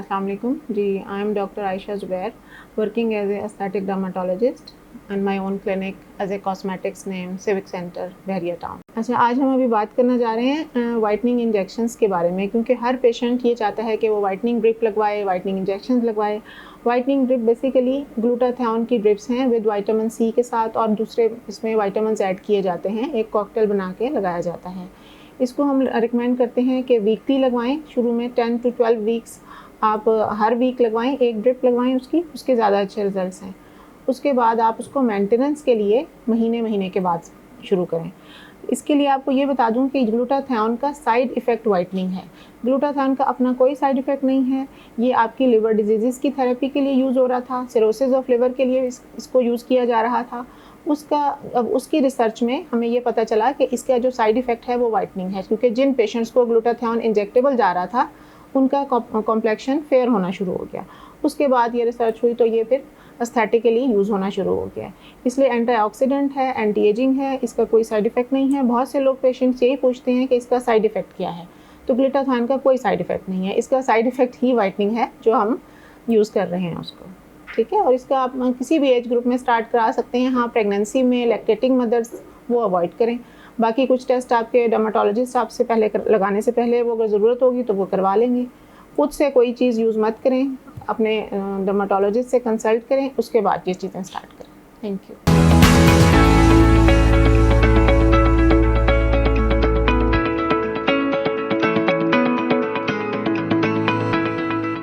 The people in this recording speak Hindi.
अस्सलाम वालेकुम जी। I am doctor Ayesha Zubair, working as a aesthetic dermatologist and my own clinic as a cosmetics name civic centre Bahria town. अच्छा, आज हम अभी बात करना जा रहे हैं वाइटनिंग इंजेक्शंस के बारे में, क्योंकि हर पेशेंट ये चाहता है कि वो वाइटनिंग ड्रिप लगवाए, वाइटनिंग इंजेक्शंस लगवाए। वाइटनिंग ड्रिप बेसिकली ग्लूटाथियोन की ड्रिप्स हैं विद विटामिन सी के साथ, और दूसरे इसमें विटामिन्स ऐड किए जाते हैं, एक कॉकटेल बना के लगाया जाता है। इसको हम रिकमेंड करते हैं कि वीकली लगवाएं। शुरू में 10 to 12 वीक्स आप हर वीक लगवाएं, एक ड्रिप लगवाएं उसके ज़्यादा अच्छे रिजल्ट्स हैं। उसके बाद आप उसको मेंटेनेंस के लिए महीने के बाद शुरू करें। इसके लिए आपको ये बता दूं कि ग्लूटाथियोन का साइड इफ़ेक्ट वाइटनिंग है। ग्लूटाथियोन का अपना कोई साइड इफ़ेक्ट नहीं है। ये आपकी लिवर डिजीज़ की थेरेपी के लिए यूज़ हो रहा था, सिरोसिस ऑफ लिवर के लिए इसको यूज़ किया जा रहा था। अब उसकी रिसर्च में हमें ये पता चला कि इसका जो साइड इफ़ेक्ट है वो वाइटनिंग है, क्योंकि जिन पेशेंट्स को ग्लूटाथियोन इंजेक्टेबल जा रहा था उनका कॉम्प्लेक्शन फेयर होना शुरू हो गया। उसके बाद ये रिसर्च हुई तो ये फिर एस्थेटिकली यूज़ होना शुरू हो गया। इसलिए एंटीऑक्सीडेंट है, एंटी एजिंग है, इसका कोई साइड इफ़ेक्ट नहीं है। बहुत से लोग पेशेंट्स यही पूछते हैं कि इसका साइड इफ़ेक्ट क्या है, तो ग्लूटाथियोन का कोई साइड इफ़ेक्ट नहीं है। इसका साइड इफ़ेक्ट ही वाइटनिंग है जो हम यूज़ कर रहे हैं उसको, ठीक है। और इसका आप किसी भी एज ग्रुप में स्टार्ट करा सकते हैं। हाँ, प्रेगनेंसी में लैक्टेटिंग मदर्स वो अवॉइड करें। बाकी कुछ टेस्ट आपके डर्माटोलॉजिस्ट आपसे पहले लगाने से पहले वो अगर ज़रूरत होगी तो वो करवा लेंगे। खुद से कोई चीज़ यूज़ मत करें, अपने डर्माटोलॉजिस्ट से कंसल्ट करें, उसके बाद ये चीज़ें स्टार्ट करें। Thank you.